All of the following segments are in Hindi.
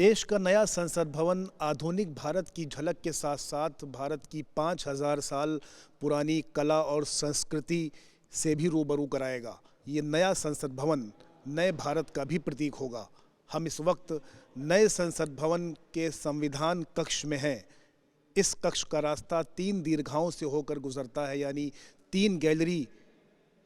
देश का नया संसद भवन आधुनिक भारत की झलक के साथ साथ भारत की 5000 साल पुरानी कला और संस्कृति से भी रूबरू कराएगा। ये नया संसद भवन नए भारत का भी प्रतीक होगा। हम इस वक्त नए संसद भवन के संविधान कक्ष में हैं। इस कक्ष का रास्ता 3 दीर्घाओं से होकर गुजरता है, यानी 3 गैलरी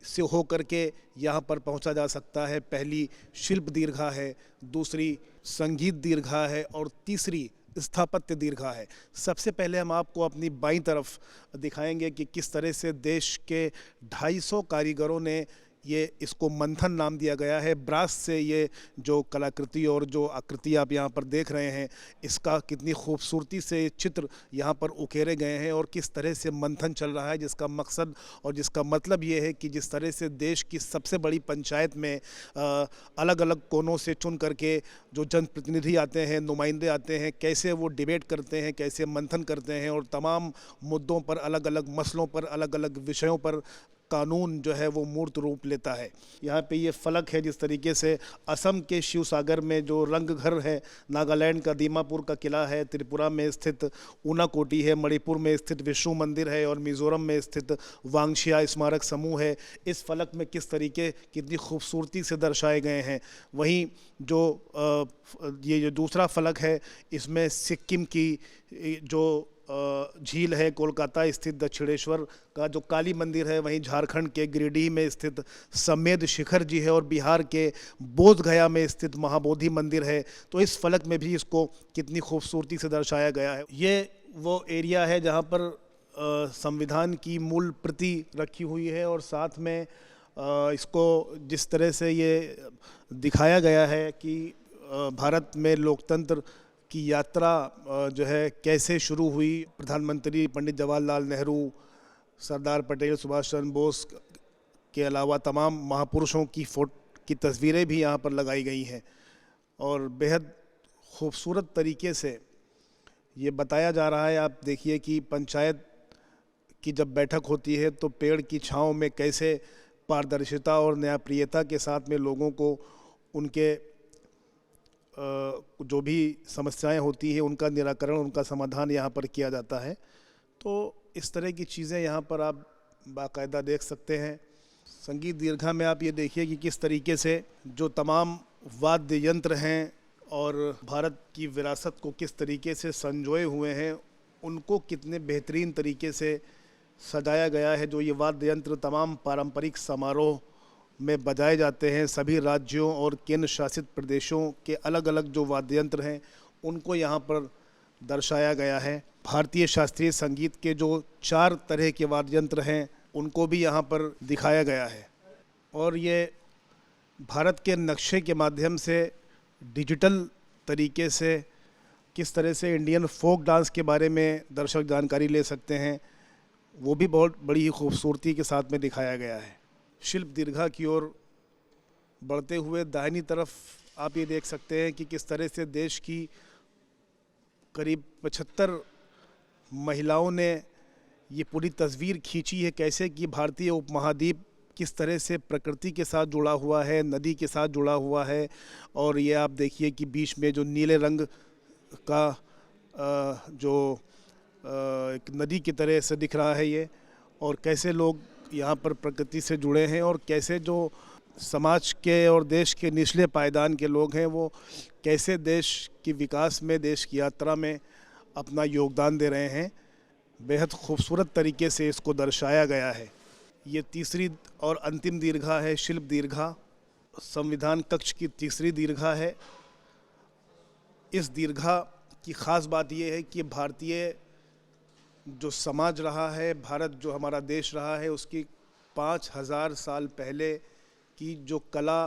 से होकर के यहाँ पर पहुँचा जा सकता है। पहली शिल्प दीर्घा है, दूसरी संगीत दीर्घा है और तीसरी स्थापत्य दीर्घा है। सबसे पहले हम आपको अपनी बाईं तरफ दिखाएंगे कि किस तरह से देश के 250 कारीगरों ने इसको मंथन नाम दिया गया है। ब्रास से ये जो कलाकृति और जो आकृति आप यहाँ पर देख रहे हैं, इसका कितनी खूबसूरती से चित्र यहाँ पर उकेरे गए हैं और किस तरह से मंथन चल रहा है, जिसका मकसद और जिसका मतलब ये है कि जिस तरह से देश की सबसे बड़ी पंचायत में अलग अलग कोनों से चुन करके जो जनप्रतिनिधि आते हैं, नुमाइंदे आते हैं, कैसे वो डिबेट करते हैं, कैसे मंथन करते हैं और तमाम मुद्दों पर, अलग अलग मसलों पर, अलग अलग विषयों पर कानून जो है वो मूर्त रूप लेता है। यहाँ पे ये फलक है, जिस तरीके से असम के शिवसागर में जो रंगघर है, नागालैंड का दीमापुर का किला है, त्रिपुरा में स्थित ऊनाकोटी है, मणिपुर में स्थित विष्णु मंदिर है और मिज़ोरम में स्थित वांगशिया स्मारक समूह है। इस फलक में कितनी खूबसूरती से दर्शाए गए हैं। वहीं जो ये जो दूसरा फलक है, इसमें सिक्किम की जो झील है, कोलकाता स्थित दक्षिणेश्वर का जो काली मंदिर है, वहीं झारखंड के गिरिडीह में स्थित समेद शिखर जी है और बिहार के बोध गया में स्थित महाबोधि मंदिर है। तो इस फलक में भी इसको कितनी खूबसूरती से दर्शाया गया है। ये वो एरिया है जहाँ पर संविधान की मूल प्रति रखी हुई है और साथ में इसको जिस तरह से ये दिखाया गया है कि भारत में लोकतंत्र की यात्रा जो है कैसे शुरू हुई। प्रधानमंत्री पंडित जवाहरलाल नेहरू, सरदार पटेल, सुभाष चंद्र बोस के अलावा तमाम महापुरुषों की तस्वीरें भी यहाँ पर लगाई गई हैं और बेहद खूबसूरत तरीके से ये बताया जा रहा है। आप देखिए कि पंचायत की जब बैठक होती है तो पेड़ की छांव में कैसे पारदर्शिता और न्यायप्रियता के साथ में लोगों को उनके जो भी समस्याएं होती हैं उनका निराकरण, उनका समाधान यहाँ पर किया जाता है। तो इस तरह की चीज़ें यहाँ पर आप बाकायदा देख सकते हैं। संगीत दीर्घा में आप ये देखिए कि किस तरीके से जो तमाम वाद्य यंत्र हैं और भारत की विरासत को किस तरीके से संजोए हुए हैं, उनको कितने बेहतरीन तरीके से सजाया गया है। जो ये वाद्य यंत्र तमाम पारंपरिक समारोह में बजाए जाते हैं, सभी राज्यों और केंद्र शासित प्रदेशों के अलग अलग जो वाद्य यंत्र हैं उनको यहाँ पर दर्शाया गया है। भारतीय शास्त्रीय संगीत के जो 4 तरह के वाद्य यंत्र हैं उनको भी यहाँ पर दिखाया गया है और ये भारत के नक्शे के माध्यम से डिजिटल तरीके से किस तरह से इंडियन फोक डांस के बारे में दर्शक जानकारी ले सकते हैं, वो भी बहुत बड़ी ही खूबसूरती के साथ में दिखाया गया है। शिल्प दीर्घा की ओर बढ़ते हुए दाहिनी तरफ आप ये देख सकते हैं कि किस तरह से देश की करीब 75 महिलाओं ने ये पूरी तस्वीर खींची है, कैसे कि भारतीय उपमहाद्वीप किस तरह से प्रकृति के साथ जुड़ा हुआ है, नदी के साथ जुड़ा हुआ है। और ये आप देखिए कि बीच में जो नीले रंग का जो एक नदी की तरह से दिख रहा है ये, और कैसे लोग यहाँ पर प्रकृति से जुड़े हैं और कैसे जो समाज के और देश के निचले पायदान के लोग हैं वो कैसे देश की विकास में, देश की यात्रा में अपना योगदान दे रहे हैं। बेहद खूबसूरत तरीके से इसको दर्शाया गया है। ये तीसरी और अंतिम दीर्घा है, शिल्प दीर्घा, संविधान कक्ष की तीसरी दीर्घा है। इस दीर्घा की ख़ास बात ये है कि भारतीय जो समाज रहा है, भारत जो हमारा देश रहा है, उसकी 5000 साल पहले की जो कला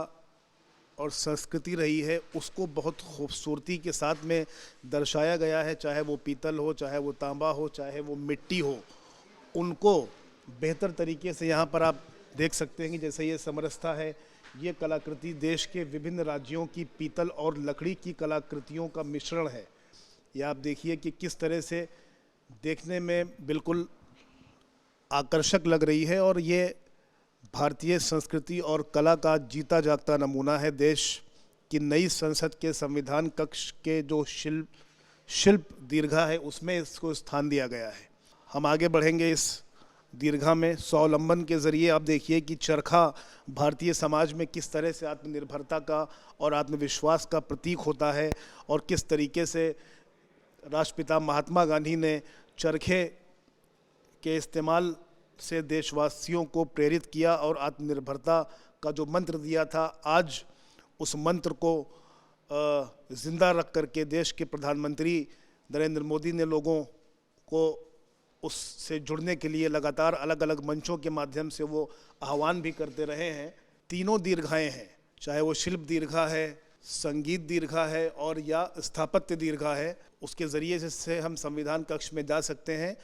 और संस्कृति रही है उसको बहुत खूबसूरती के साथ में दर्शाया गया है। चाहे वो पीतल हो, चाहे वो तांबा हो, चाहे वो मिट्टी हो, उनको बेहतर तरीके से यहाँ पर आप देख सकते हैं कि जैसे ये समरसता है, ये कलाकृति देश के विभिन्न राज्यों की पीतल और लकड़ी की कलाकृतियों का मिश्रण है। ये आप देखिए कि किस तरह से देखने में बिल्कुल आकर्षक लग रही है और ये भारतीय संस्कृति और कला का जीता जागता नमूना है। देश कि नई संसद के संविधान कक्ष के जो शिल्प दीर्घा है उसमें इसको स्थान दिया गया है। हम आगे बढ़ेंगे इस दीर्घा में। स्वावलंबन के ज़रिए आप देखिए कि चरखा भारतीय समाज में किस तरह से आत्मनिर्भरता का और आत्मविश्वास का प्रतीक होता है और किस तरीके से राष्ट्रपिता महात्मा गांधी ने चरखे के इस्तेमाल से देशवासियों को प्रेरित किया और आत्मनिर्भरता का जो मंत्र दिया था, आज उस मंत्र को ज़िंदा रख करके देश के प्रधानमंत्री नरेंद्र मोदी ने लोगों को उससे जुड़ने के लिए लगातार अलग अलग मंचों के माध्यम से वो आह्वान भी करते रहे हैं। तीनों दीर्घाएं हैं, चाहे वो शिल्प दीर्घा है, संगीत दीर्घा है और या स्थापत्य दीर्घा है, उसके ज़रिए से हम संविधान कक्ष में जा सकते हैं।